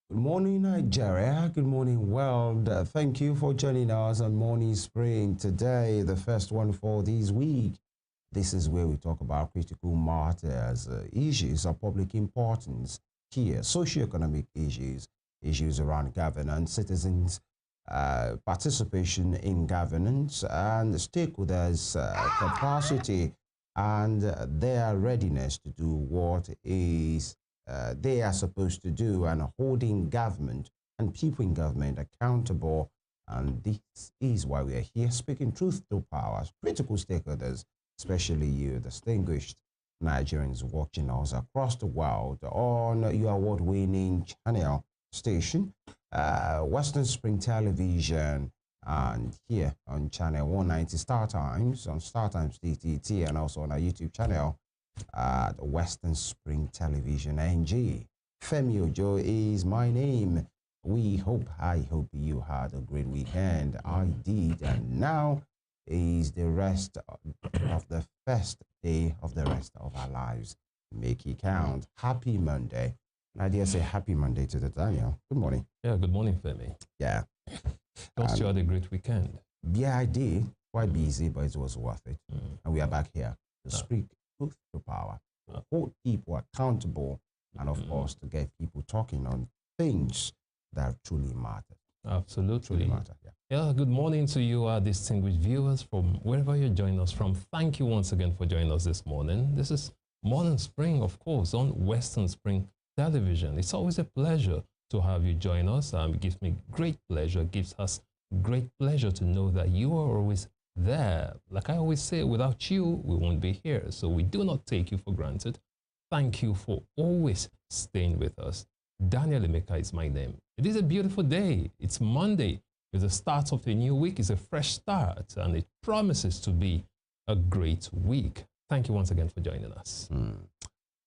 Good morning, Nigeria. Good morning, world. Thank you for joining us on Morning Spring today, the first one for this week. This is where we talk about critical matters, issues of public importance here, socioeconomic issues, issues around governance, citizens' participation in governance, and stakeholders' capacity and their readiness to do what is they are supposed to do, and holding government and people in government accountable. And this is why we are here speaking truth to power, critical stakeholders, especially you, distinguished Nigerians watching us across the world on your award-winning channel station, Western Spring Television, and here on channel 190 StarTimes, on StarTimes DTT, and also on our YouTube channel at Western Spring Television NG. Femi Ojo is my name. I hope you had a great weekend. I did, and now is the rest of the first day of the rest of our lives. Make it count. Happy Monday. I dare say happy Monday to the Daniel. Good morning. Yeah, good morning, Femi. Yeah. Trust you had a great weekend. Yeah, I did. Quite busy, but it was worth it. And we are back here to speak truth to power, to hold people accountable, and of course to get people talking on things that truly matter. Absolutely. Truly matter, yeah. Yeah, good morning to you, our distinguished viewers from wherever you're joining us from. Thank you once again for joining us this morning. This is Morning Spring, of course, on Western Spring Television. It's always a pleasure to have you join us. It gives me great pleasure, gives us great pleasure to know that you are always there. Like I always say, without you, we won't be here. So we do not take you for granted. Thank you for always staying with us. Daniel Emeka is my name. It is a beautiful day. It's Monday. It's the start of a new week. It's a fresh start, and it promises to be a great week. Thank you once again for joining us.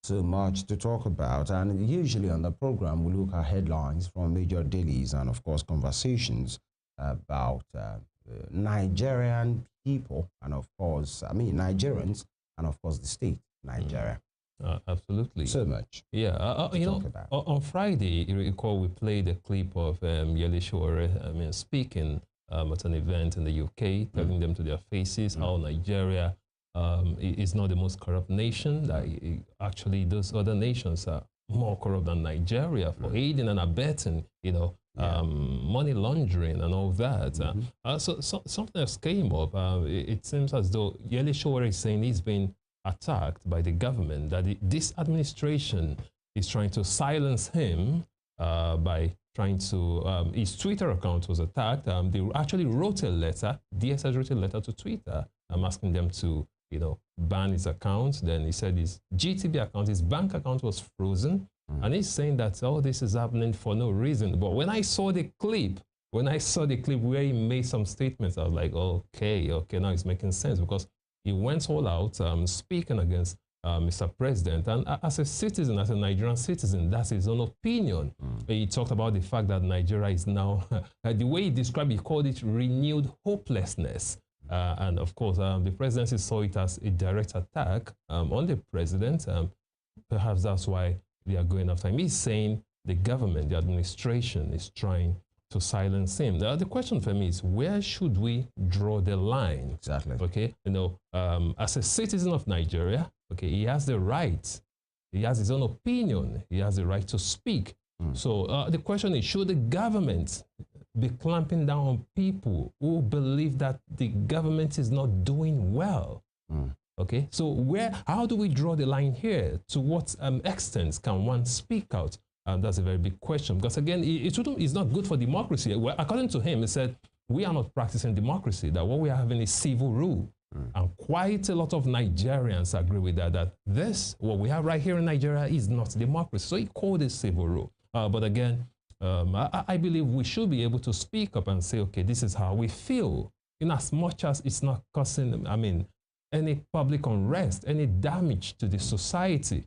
So much to talk about, and usually on the program we look at headlines from major dailies and of course conversations about Nigerian people, and of course, Nigerians, and of course the state, Nigeria. Absolutely. So much. Yeah, you know, on Friday, you recall we played a clip of Yele Sowore, speaking at an event in the UK, telling them to their faces how Nigeria is not the most corrupt nation. That actually those other nations are more corrupt than Nigeria for aiding and abetting, you know, money laundering and all that. So something else came up. It seems as though Yele Sowore is saying he's been attacked by the government, that this administration is trying to silence him by trying to, his Twitter account was attacked. They actually wrote a letter, DSS wrote a letter to Twitter, asking them to, you know, ban his account. Then he said his GTB account, his bank account was frozen. And he's saying that all this is happening for no reason. But when I saw the clip, where he made some statements, I was like, okay, now it's making sense, because he went all out speaking against Mr. President. And as a citizen, as a Nigerian citizen, that's his own opinion. He talked about the fact that Nigeria is now, the way he described it, he called it renewed hopelessness. And of course, the presidency saw it as a direct attack on the president. Perhaps that's why they are going after him. He's saying the government, the administration is trying to silence him. Now, the question for me is, where should we draw the line? Exactly. Okay, you know, as a citizen of Nigeria, okay, he has the right, he has his own opinion, he has the right to speak. So the question is, should the government be clamping down on people who believe that the government is not doing well? Okay, so how do we draw the line here? To what extent can one speak out? That's a very big question, because again, it's not good for democracy. Well, according to him, he said, we are not practicing democracy, that what we are having is civil rule. And quite a lot of Nigerians agree with that what we have right here in Nigeria is not democracy. So he called it civil rule. But again, I believe we should be able to speak up and say, okay, this is how we feel, in as much as it's not causing, any public unrest, any damage to the society.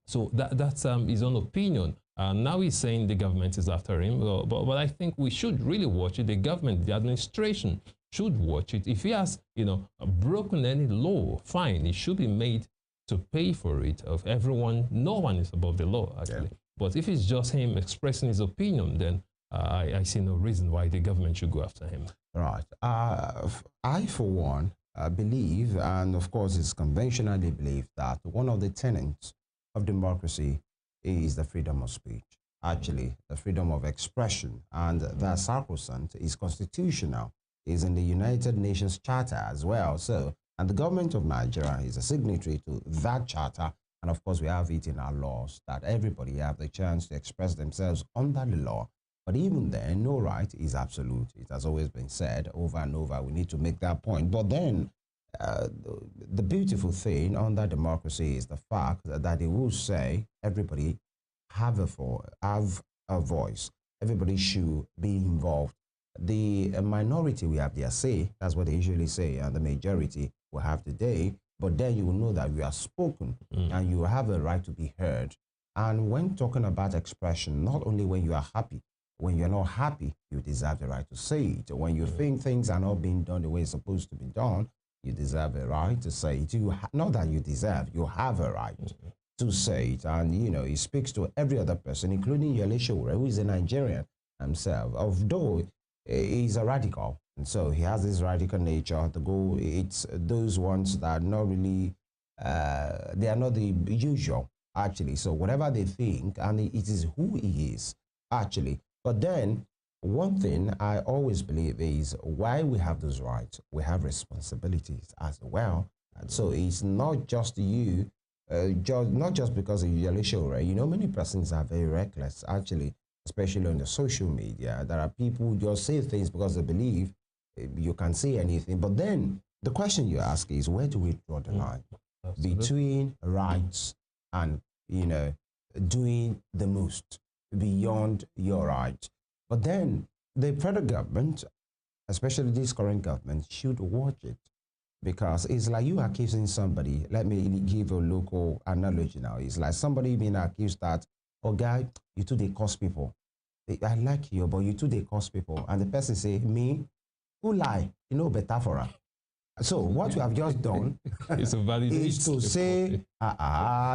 So that's his own opinion. Now he's saying the government is after him, but I think we should really watch it. The government, the administration should watch it. If he has, you know, broken any law, fine, it should be made to pay for it. Of everyone, no one is above the law, actually. But if it's just him expressing his opinion, then I see no reason why the government should go after him. Right. I, for one, believe, and of course it's conventionally believed, that one of the tenets of democracy is the freedom of speech. Actually, the freedom of expression, and that sacrosanct is constitutional, is in the United Nations Charter as well. So, and the government of Nigeria is a signatory to that charter, and of course we have it in our laws that everybody have the chance to express themselves under the law. But even then, no right is absolute. It has always been said over and over. We need to make that point. But then, the beautiful thing under democracy is the fact that they will say everybody have a voice. Everybody should be involved. The minority will have their say. That's what they usually say. And the majority will have the day. But then you will know that you are spoken and you have a right to be heard. And when talking about expression, not only when you are happy, when you're not happy, you deserve the right to say it. When you think things are not being done the way it's supposed to be done, you deserve a right to say it. Not that you deserve, you have a right to say it. And, you know, it speaks to every other person, including Yele Sowore, who is a Nigerian himself, although he's a radical. And so he has this radical nature. The goal, it's those ones that are not really, they are not the usual, actually. So whatever they think, and it is who he is, actually. But then, one thing I always believe is why we have those rights, we have responsibilities as well. And so it's not just you, not just because of Yele Sowore. You know, many persons are very reckless, actually, especially on the social media. There are people who just say things because they believe you can say anything. But then the question you ask is, where do we draw the line between rights and, you know, doing the most beyond your right? But then the federal government, especially this current government, should watch it, because it's like you accusing somebody. Let me give a local analogy now. It's like somebody being accused that, oh guy, you too they cost people. I like you, but you too they cost people. And the person say, me, who lie? You know better for her. So what you have just done is to say,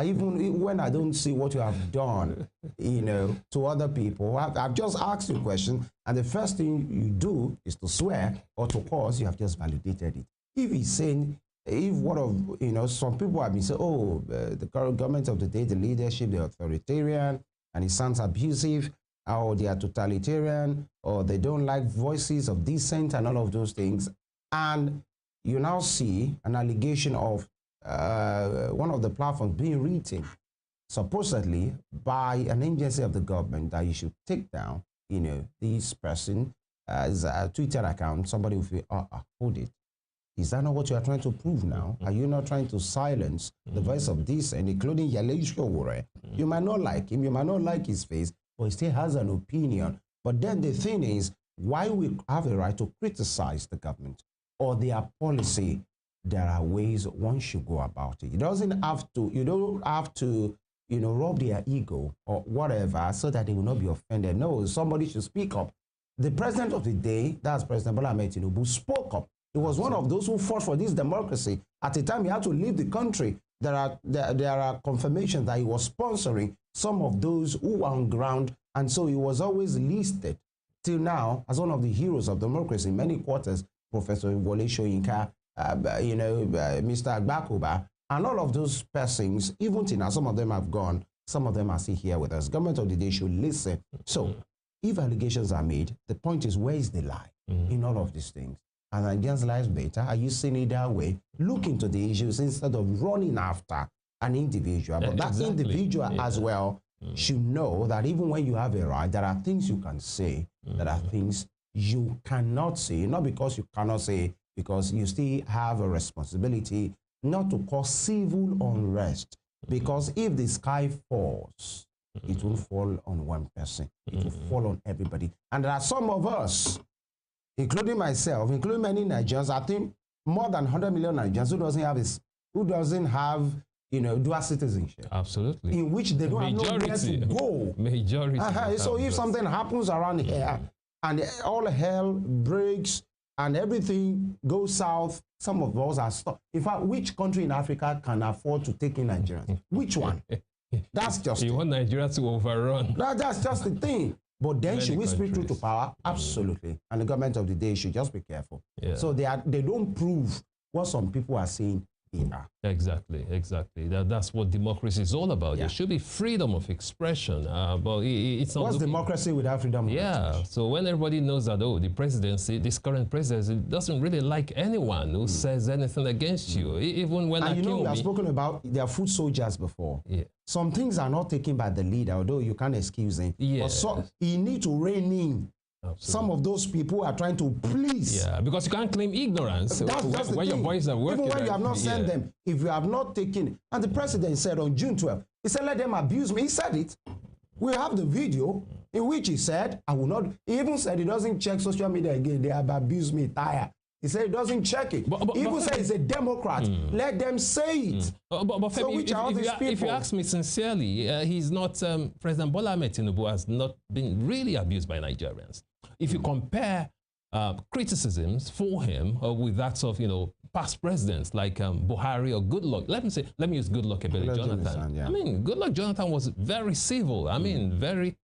even when I don't see what you have done, you know, to other people, I've just asked you a question, and the first thing you do is to swear or to cause, you have just validated it. If he's saying, if one of, you know, some people have been saying, oh, the current government of the day, the leadership, the authoritarian, and it sounds abusive, or they are totalitarian, or they don't like voices of dissent and all of those things. And you now see an allegation of one of the platforms being written supposedly by an agency of the government that you should take down, you know, this person as a Twitter account. Somebody will feel, hold it. Is that not what you are trying to prove now? Are you not trying to silence the voice of this, and including Yele Sowore? You might not like him, you might not like his face, but he still has an opinion. But then the thing is, why we have a right to criticize the government or their policy? There are ways one should go about it. It doesn't have to, you don't have to, you know, rub their ego or whatever so that they will not be offended. No, somebody should speak up. The president of the day, that's President Bola Ahmed Tinubu, spoke up. He was one of those who fought for this democracy. At the time he had to leave the country, there are confirmations that he was sponsoring some of those who were on ground, and so he was always listed till now as one of the heroes of democracy in many quarters. Professor Wole Soyinka, you know, Mr. Agbakuba, and all of those persons, even till now, some of them have gone, some of them are still here with us. Government of the day should listen. So if allegations are made, the point is, where is the lie in all of these things? And against lives better, are you seeing it that way? Look into the issues instead of running after an individual. But that individual as well should know that even when you have a right, there are things you can say, there are things you cannot say, not because you cannot say, because you still have a responsibility not to cause civil unrest. Because if the sky falls, it will fall on one person, it will fall on everybody. And there are some of us, including myself, including many Nigerians, I think more than 100 million Nigerians who doesn't have, you know, dual citizenship. Absolutely. In which they don't have nowhere to go. Majority. So if something happens around here and all hell breaks and everything goes south, some of us are stuck. In fact, which country in Africa can afford to take in Nigerians? Which one? That's just You want Nigeria to overrun. That's just the thing. But then should we speak truth to power? Absolutely. And the government of the day should just be careful. Yeah. So they don't prove what some people are saying they are. Exactly. That's what democracy is all about. Yeah. There should be freedom of expression. But it's not. What's democracy without freedom of expression? So when everybody knows that, oh, the presidency, this current presidency doesn't really like anyone who says anything against you. Even when and we have spoken about their foot soldiers before. Yeah. Some things are not taken by the leader, although you can't excuse him. Yeah. But so he need to rein in. Absolutely. Some of those people are trying to please. Yeah, because you can't claim ignorance that's when your voice are working. Even when you have not sent them, if you have not taken, and the president said on June 12th, he said, let them abuse me. He said it. We have the video in which he said, I will not. He even said he doesn't check social media again. They have abused me, tired. He said he doesn't check it. He even said he's a Democrat. Let them say it. But Femi, if you ask me sincerely, he's not, President Bola Ahmed Tinubu has not been really abused by Nigerians. If you compare criticisms for him with that of, past presidents like Buhari or Goodluck, let me use Goodluck Ebele Jonathan. Yeah. I mean, Goodluck Jonathan was very civil. I mean, very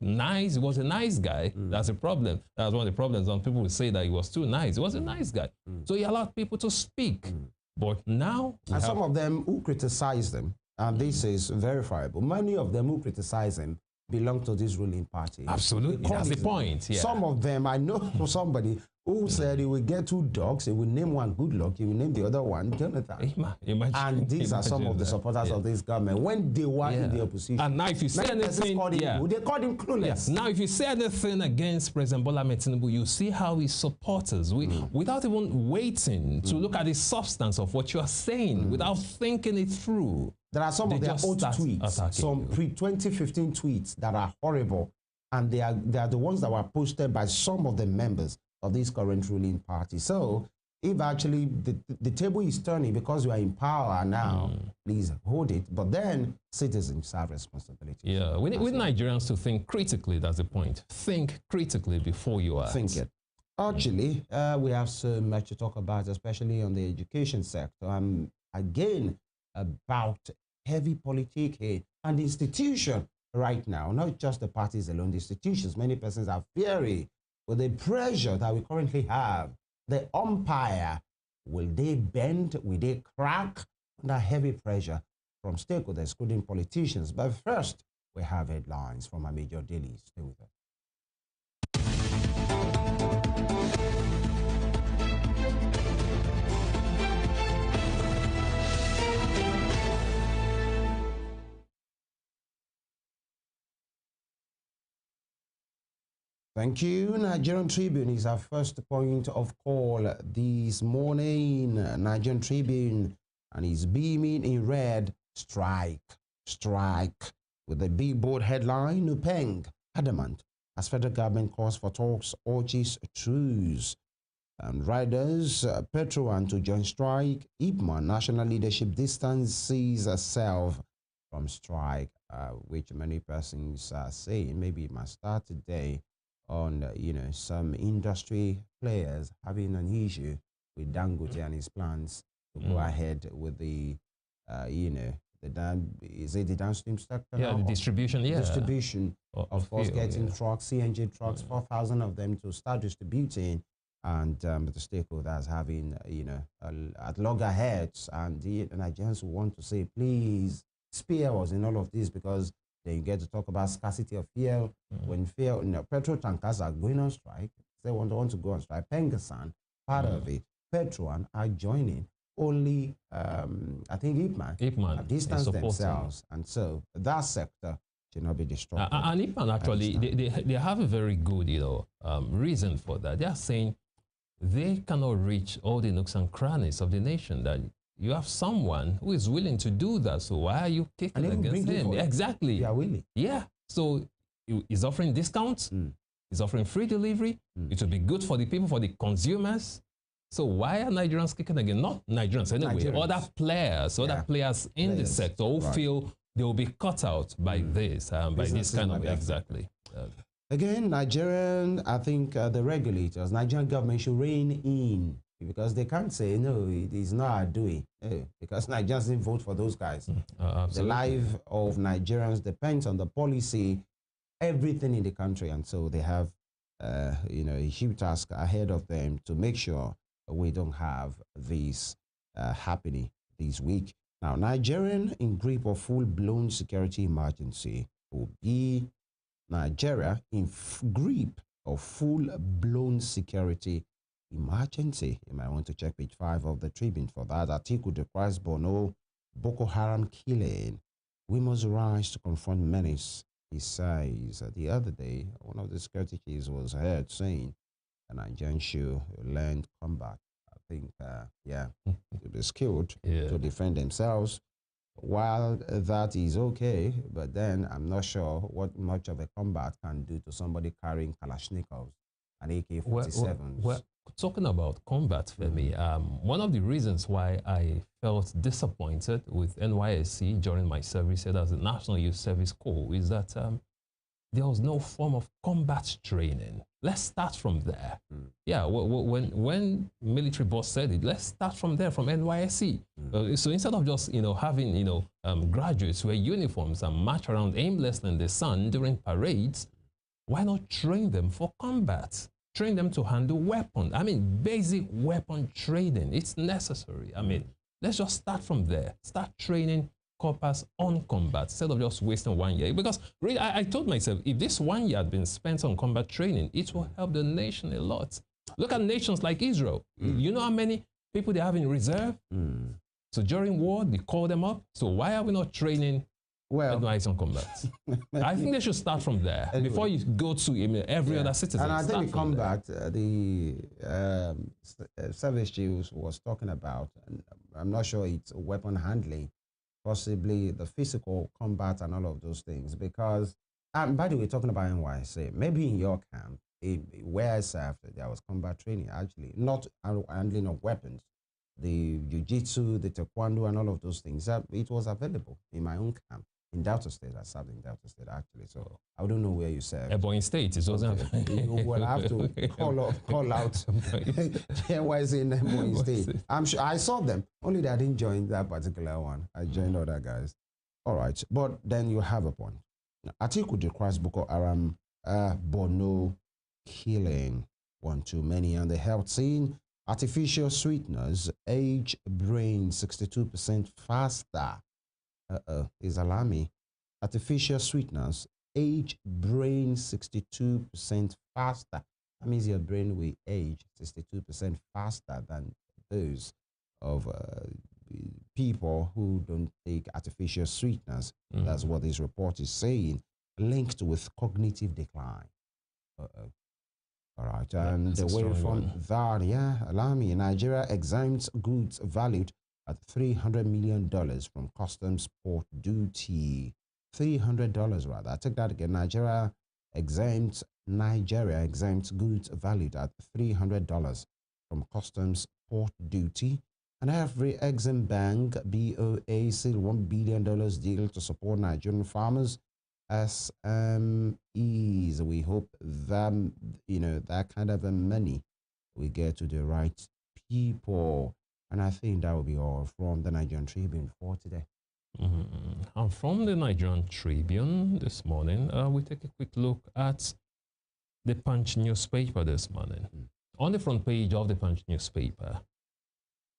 nice. He was a nice guy. That's a problem. That's one of the problems. Some people would say that he was too nice. He was a nice guy. So he allowed people to speak. But now... And some of them who criticize them, and this is verifiable, many of them who criticize him belong to this ruling party. Absolutely. That's the point. Yeah. Some of them, I know somebody who said he will get 2 dogs, he will name one Goodluck, he will name the other one Jonathan. And these are some of the supporters of this government when they were in the opposition. And now if you say anything, they called him clueless. Now if you say anything against President Bola Ahmed Tinubu, you see how his supporters, without even waiting to look at the substance of what you are saying, without thinking it through. There are some of their old tweets, some pre-2015 tweets that are horrible, and they are the ones that were posted by some of the members of this current ruling party. So if actually the table is turning because you are in power now, please hold it. But then citizens have responsibility. Yeah, we need Nigerians to think critically. That's the point. Think critically before you act. Think it. Actually, we have so much to talk about, especially on the education sector. Again, about heavy politics here and the institution right now, not just the parties alone, the institutions. Many persons are fearing with the pressure that we currently have. The umpire, will they bend? Will they crack under heavy pressure from stakeholders, including politicians? But first, we have headlines from our major dailies. Stay with us. Thank you. Nigerian Tribune is our first point of call this morning. Nigerian Tribune, and he's beaming in red, strike, with a big bold headline, Nupeng, adamant, as federal government calls for talks, urges truce. And riders, Petro to join strike. Ipman, national leadership distances herself from strike, which many persons are saying maybe it must start today on, some industry players having an issue with Dangote and his plans to go ahead with the, is it the downstream sector? Yeah, the distribution, distribution of course, getting trucks, CNG trucks, 4,000 of them to start distributing, and the stakeholders having, at loggerheads, and the Nigerians who want to say, please spare us in all of this, because then you get to talk about scarcity of fuel. When fuel, petrol tankers are going on strike, they want to go on strike. Pengasan, part of it. Petron are joining. Only, I think Ipman have distanced themselves. And so that sector should not be destroyed. And Ipman actually, they have a very good, reason for that. They are saying they cannot reach all the nooks and crannies of the nation. That you have someone who is willing to do that. So why are you kicking against him? Exactly. They are willing. Yeah. So he's offering discounts. He's offering free delivery. It will be good for the people, for the consumers. So why are Nigerians kicking again? Not Nigerians anyway. Other players in the sector who feel they will be cut out by this, by this kind of exactly. Again, I think the regulators, Nigerian government should rein in because they can't say, no, it is not our doing, because Nigerians didn't vote for those guys. The life of Nigerians depends on the policy, everything in the country. And so they have, you know, a huge task ahead of them to make sure we don't have this happening this week. Now, Nigerian in grip of full-blown security emergency will be Nigeria in grip of full-blown security emergency. You might want to check page 5 of the Tribune for that. Article decries Borno Boko Haram killing. We must rise to confront menace, he says. The other day, one of the security chiefs was heard saying a Nigerian should learn combat. I think, yeah, to be skilled to defend themselves. While that is okay, but then I'm not sure what much of a combat can do to somebody carrying Kalashnikovs and AK-47s. Well, talking about combat, Femi, one of the reasons why I felt disappointed with NYSC during my service as a National Youth Service Corps is that there was no form of combat training. Let's start from there. Yeah, when military boss said it, let's start from there, from NYSC. So instead of just, you know, having, you know, graduates wear uniforms and march around aimlessly in the sun during parades, why not train them for combat? Train them to handle weapons. I mean, basic weapon training. It's necessary. I mean, let's just start from there. Start training corpers on combat instead of just wasting 1 year. Because really, I told myself, if this 1 year had been spent on combat training, it will help the nation a lot. Look at nations like Israel. You know how many people they have in reserve? So during war, they call them up. So why are we not training advice on combat? I think they should start from there before you go to every other citizen. And I think the combat, the service chief was talking about, and I'm not sure it's weapon handling, possibly the physical combat and all of those things. Because, by the way, talking about NYC, maybe in your camp, where I served, there was combat training, actually, not handling of weapons. The jiu-jitsu, the taekwondo, and all of those things, it was available in my own camp. In Delta State, I served in Delta State, actually. So I don't know where you served. Ebonyi State, it wasn't. You will have to call out NYC in Ebonyi State. I'm sure I saw them. Only that I didn't join that particular one. I joined other guys. All right, but then you have a point. Article decries Boko Haram Borno killing one too many on the health scene. Artificial sweeteners age brain 62% faster. Is alarming. Artificial sweeteners age brain 62% faster. That means your brain will age 62% faster than those of people who don't take artificial sweeteners. That's what this report is saying, linked with cognitive decline. All right, and away from that, alarming. Nigeria exempts goods valued at $300 million from customs port duty. $300 rather. I take that again. Nigeria exempts goods valued at $300 from customs port duty. And every Exim Bank BOA sealed $1 billion deal to support Nigerian farmers SMEs. We hope that, you know, that kind of money we get to the right people. And I think that will be all from the Nigerian Tribune for today. And from the Nigerian Tribune this morning, we take a quick look at the Punch newspaper this morning. On the front page of the Punch newspaper,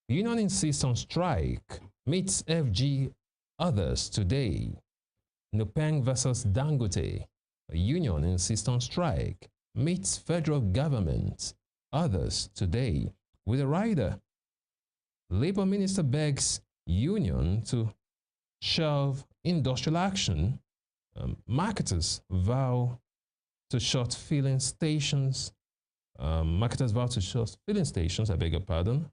Union insists on strike, meets FG others today. Nupeng versus Dangote. Union insists on strike, meets federal government others today. With a rider, Labour Minister begs Union to shelve industrial action. Marketers vow to shut filling stations. Marketers vow to shut filling stations, I beg your pardon.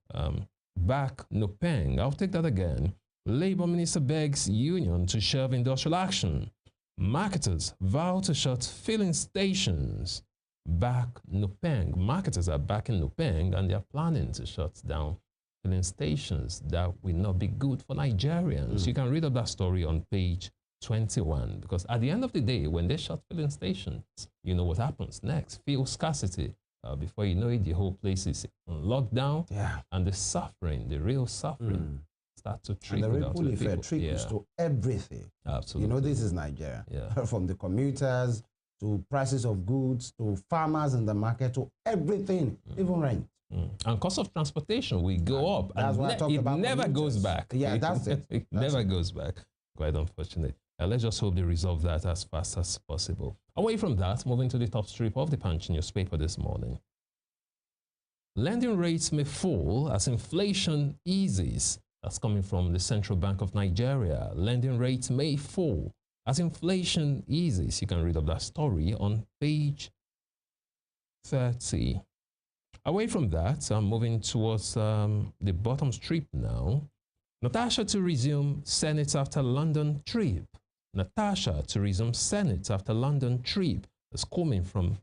Back Nupeng. I'll take that again. Labour Minister begs Union to shelve industrial action. Marketers vow to shut filling stations. Back Nupeng. Marketers are backing Nupeng and they're planning to shut down filling stations. That will not be good for Nigerians. You can read up that story on page 21, because at the end of the day, when they shut filling stations, you know what happens next. Fuel scarcity Before you know it, the whole place is on lockdown. Yeah. And the suffering, the real suffering, start to trickle and the down to ripple the effect people. trickles to everything. Absolutely. You know, this is Nigeria. Yeah. From the commuters to prices of goods to farmers in the market to everything, even rent. And cost of transportation will go up. That's why I talked about it never commuters. goes back. Yeah, that's it. It never goes back. Quite unfortunate. Let's just hope they resolve that as fast as possible. Away from that, moving to the top strip of the Punch newspaper this morning. Lending rates may fall as inflation eases. That's coming from the Central Bank of Nigeria. Lending rates may fall as inflation eases. You can read of that story on page 30. Away from that, I'm moving towards the bottom strip now. Natasha to resume Senate after London trip. Natasha to resume Senate after London trip. That's coming from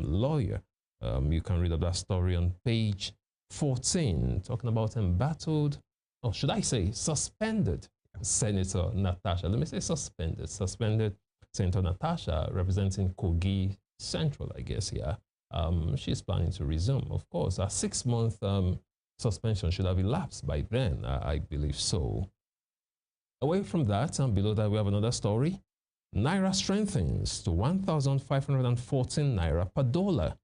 lawyer. You can read of that story on page 14, talking about embattled, or should I say suspended Senator Natasha. Let me say suspended. Suspended Senator Natasha, representing Kogi Central, I guess, yeah. She's planning to resume, of course. A 6-month suspension should have elapsed by then, I believe so. Away from that, and below that, we have another story. Naira strengthens to 1,514 Naira per dollar.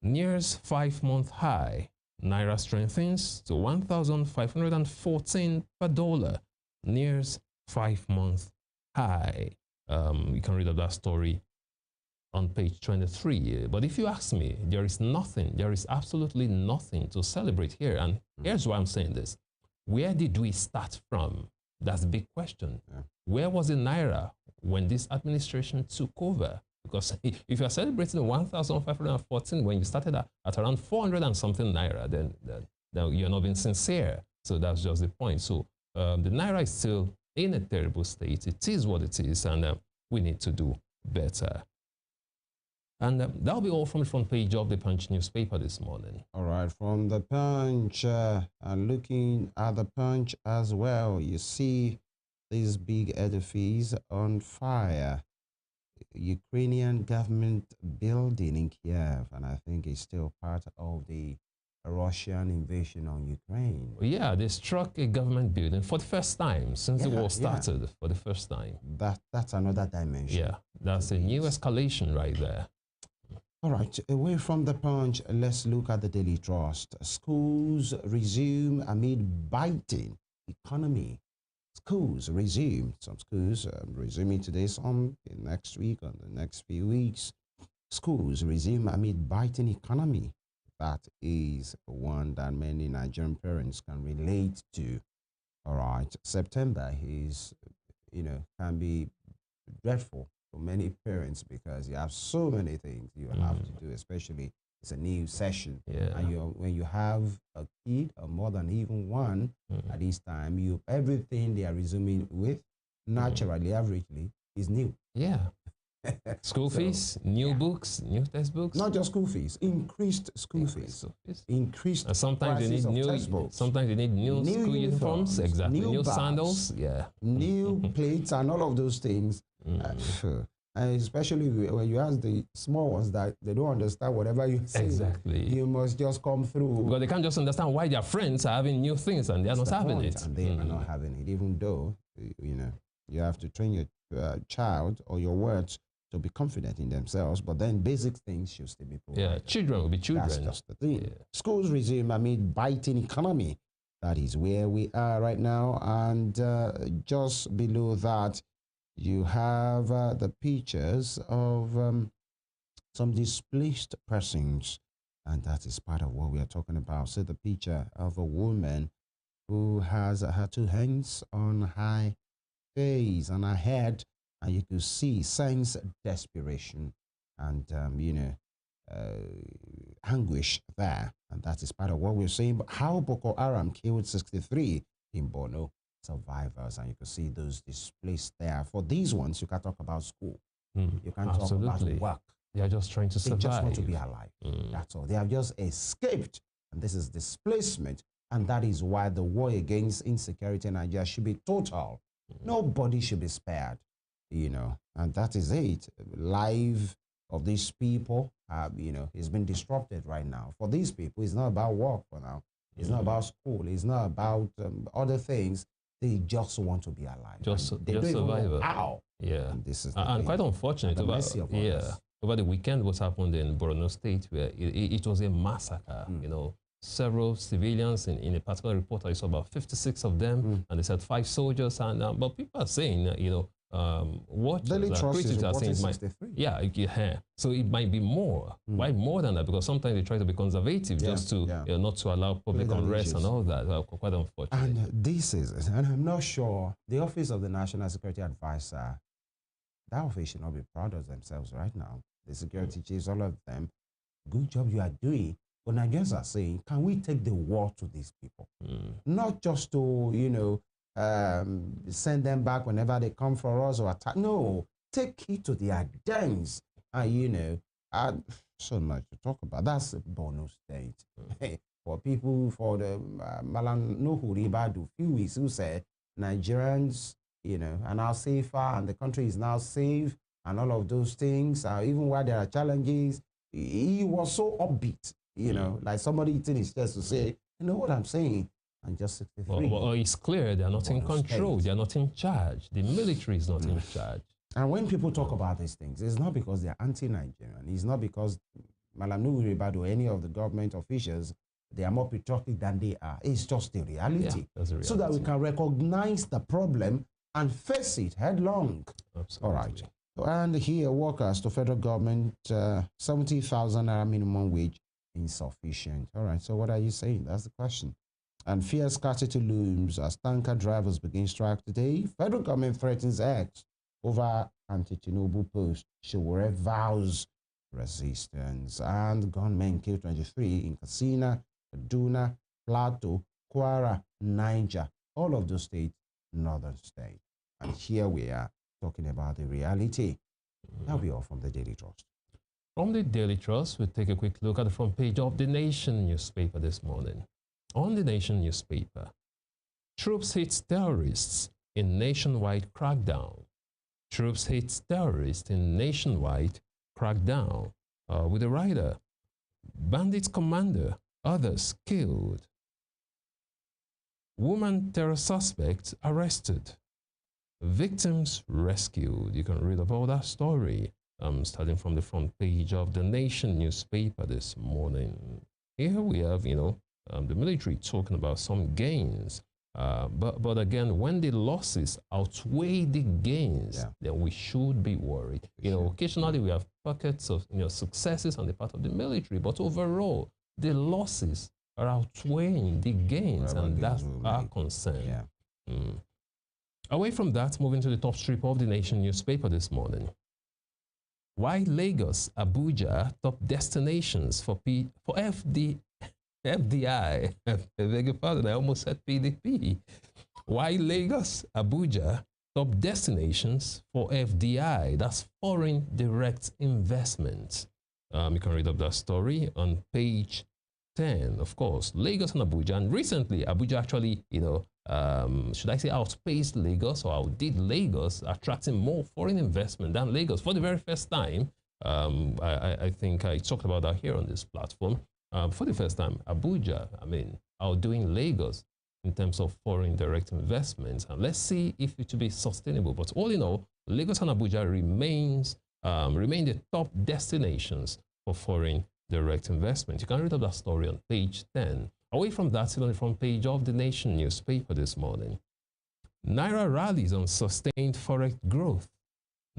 Nears 5-month high. Naira strengthens to 1,514 per dollar. Nears 5-month high. You can read of that story on page 23. But if you ask me, there is absolutely nothing to celebrate here. And here's why I'm saying this. Where did we start from? That's the big question. Yeah. Where was the Naira when this administration took over? Because if you're celebrating 1,514 when you started at around 400 and something Naira, then you're not being sincere. So that's just the point. So the Naira is still in a terrible state. It is what it is, and we need to do better. And that'll be all from the front page of the Punch newspaper this morning. All right, from the Punch, and looking at the Punch as well, you see this big edifice on fire. Ukrainian government building in Kiev, and I think it's still part of the Russian invasion on Ukraine. Yeah, they struck a government building for the first time since the war started, for the first time. That's another dimension. Yeah, that's a new escalation right there. All right, away from the Punch, let's look at the Daily Trust. Schools resume amid biting economy. Schools resume. Some schools resuming today, some next week, or the next few weeks. Schools resume amid biting economy. That is one that many Nigerian parents can relate to. All right, September is, can be dreadful for many parents because you have so many things you have to do, especially it's a new session. Yeah. And when you have a kid or more than even one at this time, everything they are resuming with naturally, averagely, is new. Yeah. School fees, new books, new textbooks. Not just school fees, increased school fees. Increased. And sometimes you need new. Sometimes you need new school uniforms. Exactly. New sandals. Yeah. New plates and all of those things. Especially when you ask the small ones that they don't understand whatever you say. Exactly. You must just come through. Because they can't just understand why their friends are having new things and they are not having it. And they are not having it, even though, you have to train your child or your words to be confident in themselves, but then basic things should still be provided. Yeah, children will be children. That's just the thing. Yeah. Schools resume amid biting economy. That is where we are right now. And just below that, you have the pictures of some displaced persons. And that is part of what we are talking about. So the picture of a woman who has her two hands on her face, on her head, and you could see signs of desperation and, anguish there. And that is part of what we're saying. But how Boko Haram killed 63 in Borno survivors, and you can see those displaced there. For these ones, you can talk about school. You can talk about work. They are just trying to survive. They just want to be alive. That's all. They have just escaped. And this is displacement. And that is why the war against insecurity in Nigeria should be total. Nobody should be spared. And that is it. Life of these people have, it's been disrupted right now. For these people, it's not about work for now. It's not about school. It's not about other things. They just want to be alive. They don't even know how. Yeah. And this is and quite unfortunate. Yeah. Over the weekend, what happened in Borno State, where it was a massacre. Several civilians. In a particular report, I saw about 56 of them, and they said 5 soldiers. And but people are saying, what critics are saying, 63. Yeah. So it might be more. Why more than that? Because sometimes they try to be conservative, just to not to allow public unrest and all that. Quite unfortunate. And this is, and I'm not sure the Office of the National Security Advisor, that office should not be proud of themselves right now. The security chiefs, all of them, good job you are doing. But Nigerians are saying, can we take the war to these people? Not just to, send them back whenever they come for us or attack. No, take it to their dens. And, so much to talk about. That's a bonus state. For people, for the Malam Nuhu Ribadu, few weeks, who said Nigerians, are now safer and the country is now safe and all of those things. Even while there are challenges, he was so upbeat, like somebody eating his chest to say, you know what I'm saying? And just 63. Well, it's clear they are not in control. They are not in charge. The military is not in charge. And when people talk about these things, it's not because they're anti-Nigerian. It's not because Malam Nuhu Ribadu or any of the government officials, they are more patriotic than they are. It's just the reality. That's the reality. So that we can recognize the problem and face it headlong. Absolutely. All right. And here, workers to federal government, 70,000 naira minimum wage insufficient. All right. So what are you saying? That's the question. And fierce scarcity looms as tanker drivers begin strike today. Federal government threatens X over anti-Tinubu post. Showore vows resistance. And gunmen killed 23 in Katsina, Kaduna, Plateau, Kwara, Niger. All of those states, northern states. And here we are talking about the reality. That'll be all from the Daily Trust. From the Daily Trust, we'll take a quick look at the front page of The Nation newspaper this morning. On The Nation newspaper, troops hit terrorists in nationwide crackdown. Troops hit terrorists in nationwide crackdown. With a rider, bandit commander, others killed. Woman terror suspect arrested. Victims rescued. You can read about that story starting from the front page of The Nation newspaper this morning. Here we have, the military talking about some gains. But again, when the losses outweigh the gains, then we should be worried. Occasionally we have pockets of successes on the part of the military, but overall, the losses are outweighing the gains, and that's our concern. Away from that, moving to the top strip of The Nation newspaper this morning. Why Lagos, Abuja, top destinations for FDI. I beg your pardon, I almost said PDP. Why Lagos, Abuja, top destinations for FDI? That's foreign direct investment. You can read up that story on page 10, of course. Lagos and Abuja. And recently, Abuja actually, should I say outpaced Lagos or outdid Lagos, attracting more foreign investment than Lagos for the very first time. I think I talked about that here on this platform. For the first time, Abuja, outdoing Lagos in terms of foreign direct investments. And let's see if it will be sustainable. But all in all, Lagos and Abuja remain the top destinations for foreign direct investment. You can read up that story on page 10. Away from that, still on the front page of The Nation newspaper this morning. Naira rallies on sustained forex growth.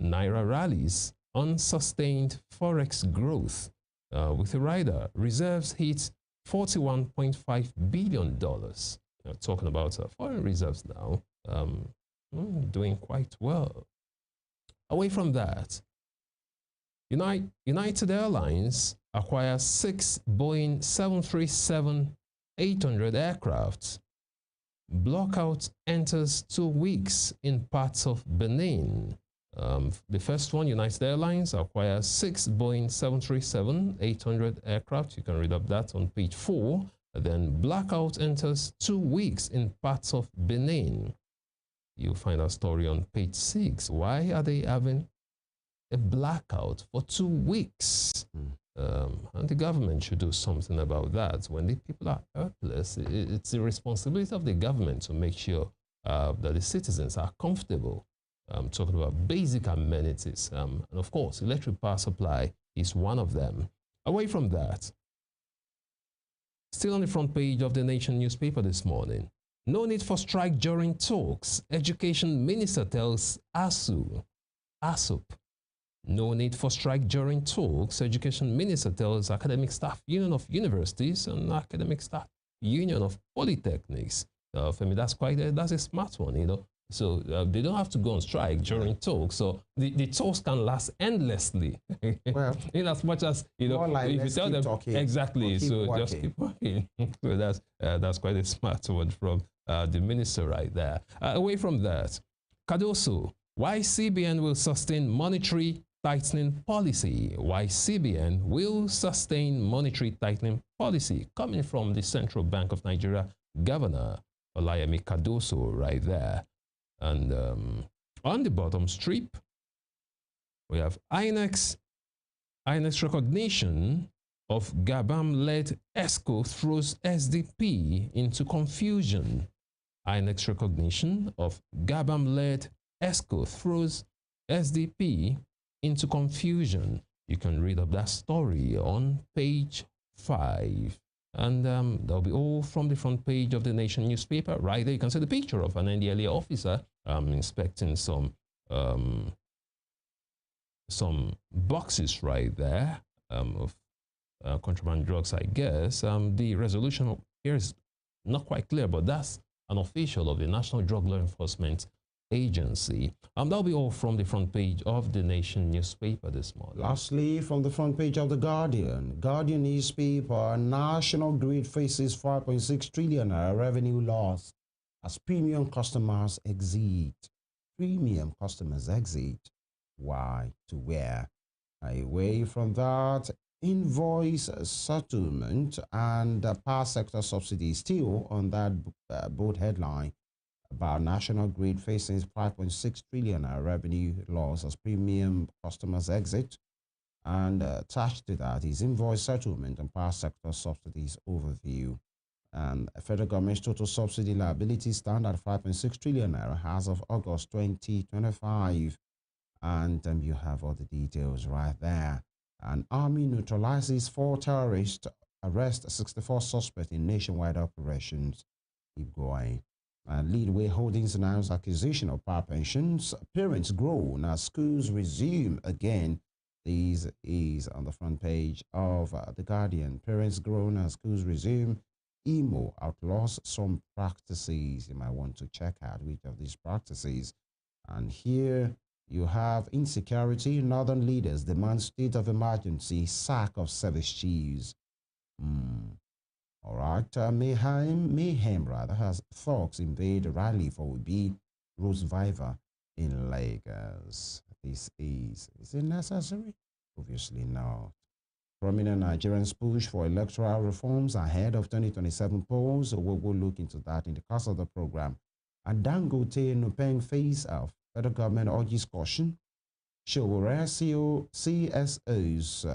Naira rallies on sustained forex growth. With a rider, reserves hit $41.5 billion. Talking about foreign reserves now, doing quite well. Away from that, United Airlines acquires 6 Boeing 737-800 aircrafts. Blockout enters 2 weeks in parts of Benin. The first one, United Airlines, acquires 6 Boeing 737-800 aircraft. You can read up that on page 4. And then blackout enters 2 weeks in parts of Benin. You'll find our story on page 6. Why are they having a blackout for 2 weeks. And the government should do something about that. When the people are helpless, it's the responsibility of the government to make sure that the citizens are comfortable. Talking about basic amenities. And of course, electric power supply is one of them. Away from that, still on the front page of the Nation newspaper this morning, no need for strike during talks. Education Minister tells ASUP. No need for strike during talks. Education Minister tells Academic Staff Union of Universities and Academic Staff Union of Polytechnics. For me, that's a smart one, you know. So they don't have to go on strike during talks. So the talks can last endlessly. Well, in as much as, you know, like, if you tell them talking, exactly, so working. Just keep working. So that's quite a smart one from the minister right there. Away from that, Cardoso, why CBN will sustain monetary tightening policy. Why CBN will sustain monetary tightening policy, coming from the Central Bank of Nigeria Governor Olayemi Cardoso right there. And on the bottom strip, we have INEC's recognition of Gabam-led ESCO throws SDP into confusion. INEC's recognition of Gabam-led ESCO throws SDP into confusion. You can read up that story on page 5. And that'll be all from the front page of the Nation newspaper. Right there, you can see the picture of an NDLA officer inspecting some boxes right there of contraband drugs, I guess. The resolution here is not quite clear, but that's an official of the National Drug Law Enforcement Agency. That'll be all from the front page of the Nation newspaper this morning. Lastly, from the front page of the Guardian newspaper, National Grid faces 5.6 trillion revenue loss as premium customers exit. Premium customers exit. Why? To where? Away from that, invoice settlement and power sector subsidy still on that bold headline about National Grid facing 5.6 trillion revenue loss as premium customers exit. And attached to that is invoice settlement and power sector subsidies overview. And federal government's total subsidy liability stand at 5.6 trillion naira as of August 2025. And you have all the details right there. And Army neutralizes 4 terrorists, arrest 64 suspects in nationwide operations. Keep going. Leadway Holdings announced acquisition of power pensions. Parents groan as schools resume again. This is on the front page of The Guardian. Parents groan as schools resume. Imo outlaws some practices. You might want to check out which of these practices. And here you have insecurity. Northern leaders demand state of emergency, sack of service chiefs. All right, mayhem rather has thugs invade rally for Obi Rose Viva in Lagos. Is it necessary? Obviously not. Prominent Nigerians push for electoral reforms ahead of 2027 polls. So we'll look into that in the course of the program. And Dangote Nupeng face off. Federal government urges caution. Showore CSOs,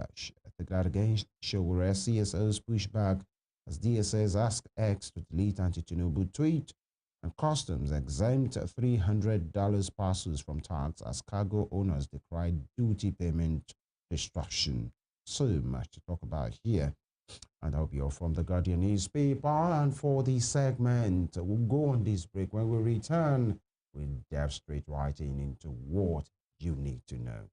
Showore CSOs push back as DSS ask X to delete anti-Tinubu tweet, and customs exempt $300 parcels from tax as cargo owners decry duty payment destruction. So much to talk about here. And that'll be all from the Guardian newspaper. And for this segment, we'll go on this break. When we return, we'll dive straight right into what you need to know.